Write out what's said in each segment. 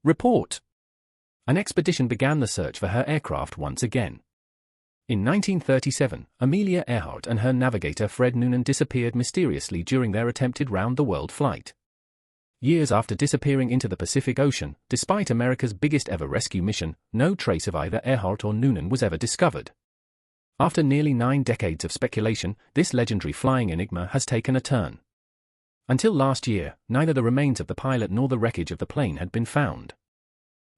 Report. An expedition began the search for her aircraft once again. In 1937, Amelia Earhart and her navigator Fred Noonan disappeared mysteriously during their attempted round-the-world flight. Years after disappearing into the Pacific Ocean, despite America's biggest ever rescue mission, no trace of either Earhart or Noonan was ever discovered. After nearly 9 decades of speculation, this legendary flying enigma has taken a turn. Until last year, neither the remains of the pilot nor the wreckage of the plane had been found.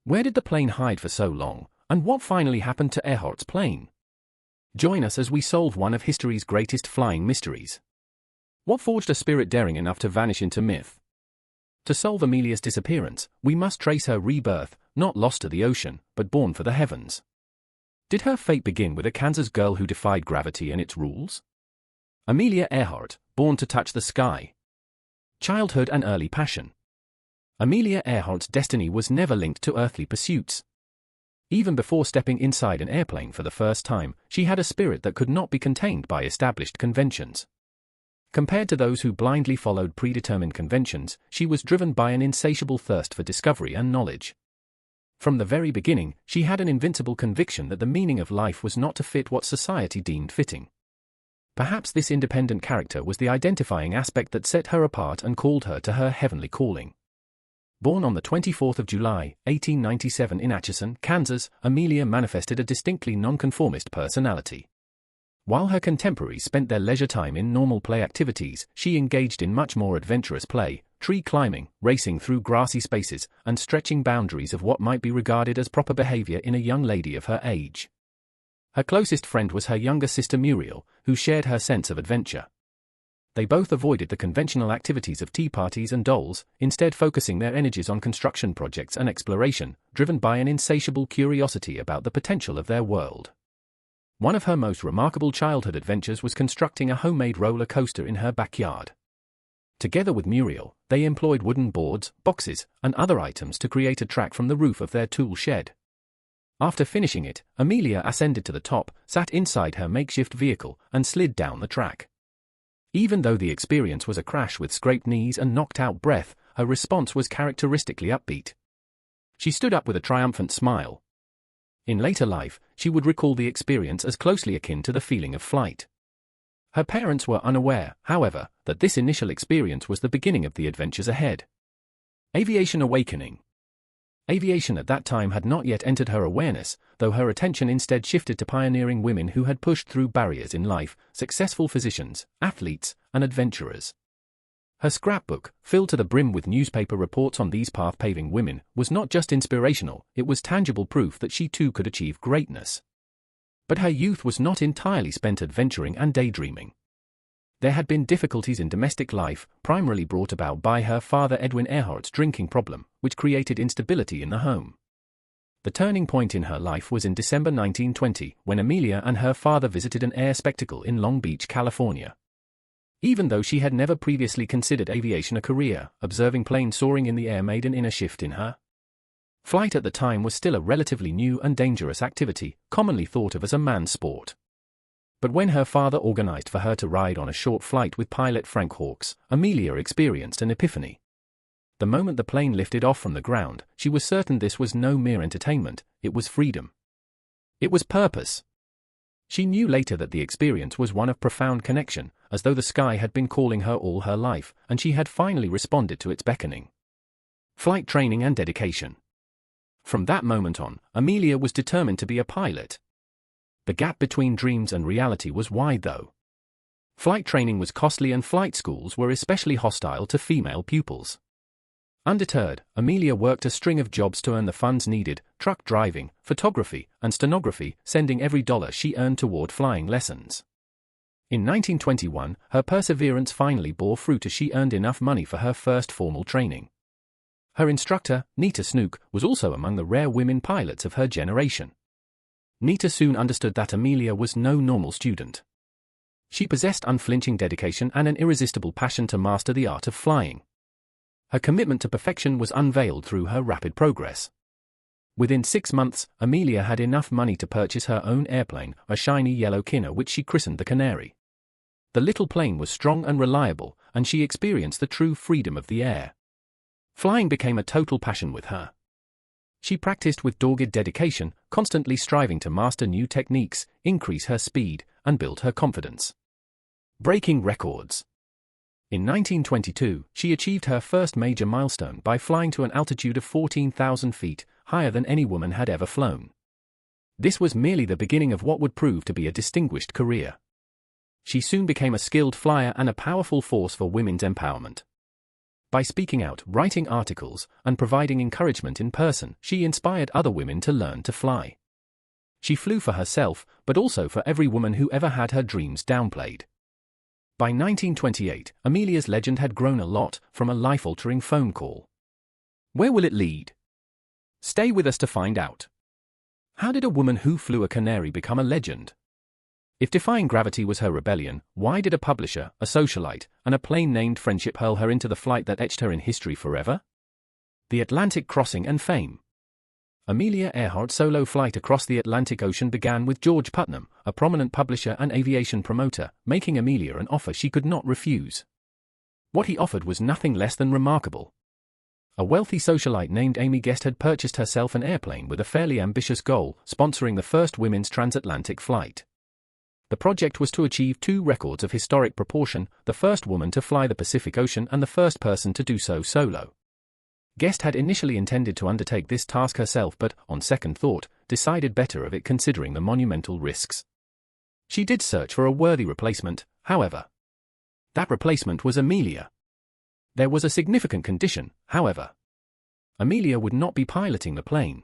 Where did the plane hide for so long, and what finally happened to Earhart's plane? Join us as we solve one of history's greatest flying mysteries. What forged a spirit daring enough to vanish into myth? To solve Amelia's disappearance, we must trace her rebirth, not lost to the ocean, but born for the heavens. Did her fate begin with a Kansas girl who defied gravity and its rules? Amelia Earhart, born to touch the sky. Childhood and early passion. Amelia Earhart's destiny was never linked to earthly pursuits. Even before stepping inside an airplane for the first time, she had a spirit that could not be contained by established conventions. Compared to those who blindly followed predetermined conventions, she was driven by an insatiable thirst for discovery and knowledge. From the very beginning, she had an invincible conviction that the meaning of life was not to fit what society deemed fitting. Perhaps this independent character was the identifying aspect that set her apart and called her to her heavenly calling. Born on the 24th of July, 1897 in Atchison, Kansas, Amelia manifested a distinctly nonconformist personality. While her contemporaries spent their leisure time in normal play activities, she engaged in much more adventurous play, tree climbing, racing through grassy spaces, and stretching boundaries of what might be regarded as proper behavior in a young lady of her age. Her closest friend was her younger sister Muriel, who shared her sense of adventure. They both avoided the conventional activities of tea parties and dolls, instead focusing their energies on construction projects and exploration, driven by an insatiable curiosity about the potential of their world. One of her most remarkable childhood adventures was constructing a homemade roller coaster in her backyard. Together with Muriel, they employed wooden boards, boxes, and other items to create a track from the roof of their tool shed. After finishing it, Amelia ascended to the top, sat inside her makeshift vehicle, and slid down the track. Even though the experience was a crash with scraped knees and knocked-out breath, her response was characteristically upbeat. She stood up with a triumphant smile. In later life, she would recall the experience as closely akin to the feeling of flight. Her parents were unaware, however, that this initial experience was the beginning of the adventures ahead. Aviation awakening. Aviation at that time had not yet entered her awareness, though her attention instead shifted to pioneering women who had pushed through barriers in life, successful physicians, athletes, and adventurers. Her scrapbook, filled to the brim with newspaper reports on these path-paving women, was not just inspirational, it was tangible proof that she too could achieve greatness. But her youth was not entirely spent adventuring and daydreaming. There had been difficulties in domestic life, primarily brought about by her father Edwin Earhart's drinking problem, which created instability in the home. The turning point in her life was in December 1920, when Amelia and her father visited an air spectacle in Long Beach, California. Even though she had never previously considered aviation a career, observing planes soaring in the air made an inner shift in her. Flight at the time was still a relatively new and dangerous activity, commonly thought of as a man's sport. But when her father organized for her to ride on a short flight with pilot Frank Hawks, Amelia experienced an epiphany. The moment the plane lifted off from the ground, she was certain this was no mere entertainment, it was freedom. It was purpose. She knew later that the experience was one of profound connection, as though the sky had been calling her all her life, and she had finally responded to its beckoning. Flight training and dedication. From that moment on, Amelia was determined to be a pilot. The gap between dreams and reality was wide, though. Flight training was costly and flight schools were especially hostile to female pupils. Undeterred, Amelia worked a string of jobs to earn the funds needed: truck driving, photography, and stenography, sending every dollar she earned toward flying lessons. In 1921, her perseverance finally bore fruit as she earned enough money for her first formal training. Her instructor, Nita Snook, was also among the rare women pilots of her generation. Nita soon understood that Amelia was no normal student. She possessed unflinching dedication and an irresistible passion to master the art of flying. Her commitment to perfection was unveiled through her rapid progress. Within 6 months, Amelia had enough money to purchase her own airplane, a shiny yellow Kinner which she christened the Canary. The little plane was strong and reliable, and she experienced the true freedom of the air. Flying became a total passion with her. She practiced with dogged dedication, constantly striving to master new techniques, increase her speed, and build her confidence. Breaking records. In 1922, she achieved her first major milestone by flying to an altitude of 14,000 feet, higher than any woman had ever flown. This was merely the beginning of what would prove to be a distinguished career. She soon became a skilled flyer and a powerful force for women's empowerment. By speaking out, writing articles, and providing encouragement in person, she inspired other women to learn to fly. She flew for herself, but also for every woman who ever had her dreams downplayed. By 1928, Amelia's legend had grown a lot, from a life-altering phone call. Where will it lead? Stay with us to find out. How did a woman who flew a canary become a legend? If defying gravity was her rebellion, why did a publisher, a socialite, and a plane named Friendship hurl her into the flight that etched her in history forever? The Atlantic crossing and fame. Amelia Earhart's solo flight across the Atlantic Ocean began with George Putnam, a prominent publisher and aviation promoter, making Amelia an offer she could not refuse. What he offered was nothing less than remarkable. A wealthy socialite named Amy Guest had purchased herself an airplane with a fairly ambitious goal, sponsoring the first women's transatlantic flight. The project was to achieve two records of historic proportion, the first woman to fly the Pacific Ocean and the first person to do so solo. Guest had initially intended to undertake this task herself but, on second thought, decided better of it considering the monumental risks. She did search for a worthy replacement, however. That replacement was Amelia. There was a significant condition, however. Amelia would not be piloting the plane.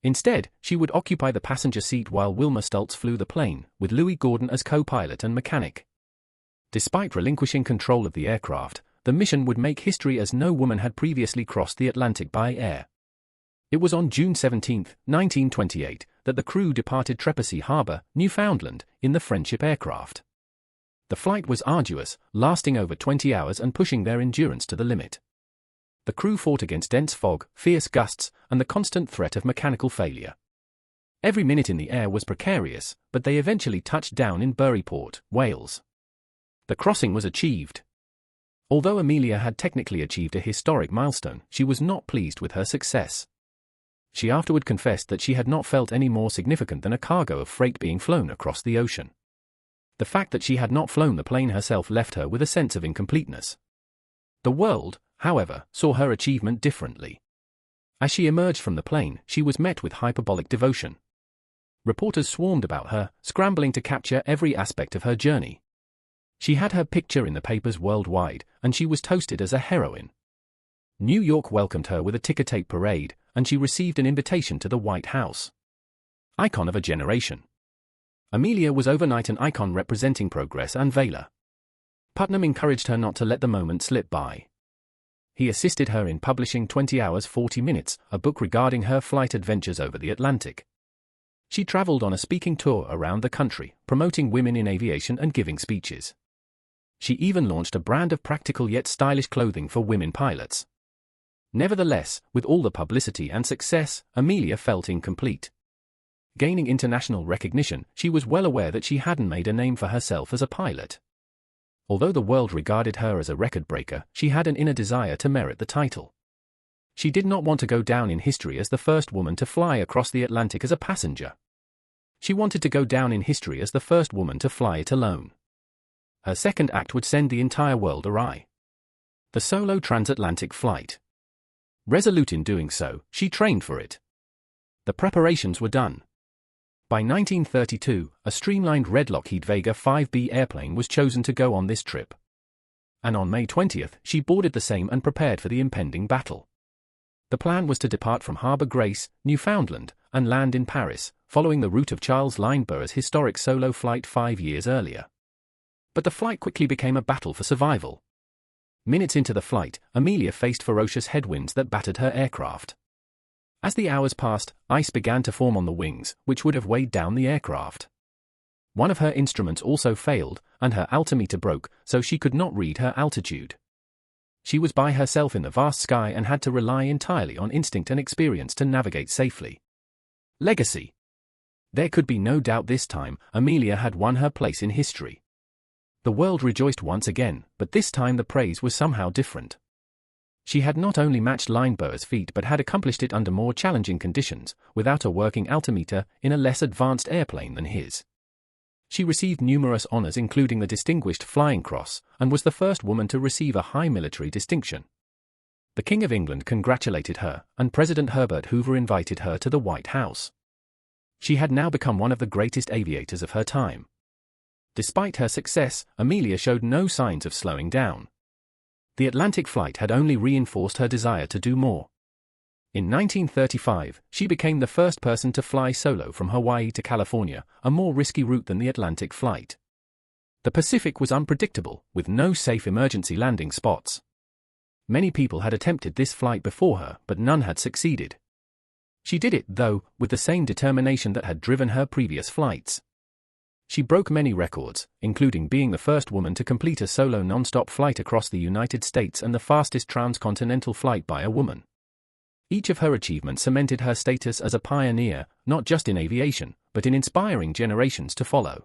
Instead, she would occupy the passenger seat while Wilma Stultz flew the plane, with Louis Gordon as co-pilot and mechanic. Despite relinquishing control of the aircraft, the mission would make history as no woman had previously crossed the Atlantic by air. It was on June 17, 1928, that the crew departed Trepassey Harbor, Newfoundland, in the Friendship aircraft. The flight was arduous, lasting over 20 hours and pushing their endurance to the limit. The crew fought against dense fog, fierce gusts, and the constant threat of mechanical failure. Every minute in the air was precarious, but they eventually touched down in Buryport, Wales. The crossing was achieved. Although Amelia had technically achieved a historic milestone, she was not pleased with her success. She afterward confessed that she had not felt any more significant than a cargo of freight being flown across the ocean. The fact that she had not flown the plane herself left her with a sense of incompleteness. The world, however, saw her achievement differently. As she emerged from the plane, she was met with hyperbolic devotion. Reporters swarmed about her, scrambling to capture every aspect of her journey. She had her picture in the papers worldwide, and she was toasted as a heroine. New York welcomed her with a ticker-tape parade, and she received an invitation to the White House. Icon of a generation. Amelia was overnight an icon representing progress and valor. Putnam encouraged her not to let the moment slip by. He assisted her in publishing 20 Hours 40 Minutes, a book regarding her flight adventures over the Atlantic. She traveled on a speaking tour around the country, promoting women in aviation and giving speeches. She even launched a brand of practical yet stylish clothing for women pilots. Nevertheless, with all the publicity and success, Amelia felt incomplete. Gaining international recognition, she was well aware that she hadn't made a name for herself as a pilot. Although the world regarded her as a record breaker, she had an inner desire to merit the title. She did not want to go down in history as the first woman to fly across the Atlantic as a passenger. She wanted to go down in history as the first woman to fly it alone. Her second act would send the entire world awry. The solo transatlantic flight. Resolute in doing so, she trained for it. The preparations were done. By 1932, a streamlined red Lockheed Vega 5B airplane was chosen to go on this trip. And on May 20th, she boarded the same and prepared for the impending battle. The plan was to depart from Harbour Grace, Newfoundland, and land in Paris, following the route of Charles Lindbergh's historic solo flight 5 years earlier. But the flight quickly became a battle for survival. Minutes into the flight, Amelia faced ferocious headwinds that battered her aircraft. As the hours passed, ice began to form on the wings, which would have weighed down the aircraft. One of her instruments also failed, and her altimeter broke, so she could not read her altitude. She was by herself in the vast sky and had to rely entirely on instinct and experience to navigate safely. Legacy. There could be no doubt this time, Amelia had won her place in history. The world rejoiced once again, but this time the praise was somehow different. She had not only matched Lindbergh's feat but had accomplished it under more challenging conditions, without a working altimeter, in a less advanced airplane than his. She received numerous honors including the Distinguished Flying Cross, and was the first woman to receive a high military distinction. The King of England congratulated her, and President Herbert Hoover invited her to the White House. She had now become one of the greatest aviators of her time. Despite her success, Amelia showed no signs of slowing down. The Atlantic flight had only reinforced her desire to do more. In 1935, she became the first person to fly solo from Hawaii to California, a more risky route than the Atlantic flight. The Pacific was unpredictable, with no safe emergency landing spots. Many people had attempted this flight before her, but none had succeeded. She did it, though, with the same determination that had driven her previous flights. She broke many records, including being the first woman to complete a solo non-stop flight across the United States and the fastest transcontinental flight by a woman. Each of her achievements cemented her status as a pioneer, not just in aviation, but in inspiring generations to follow.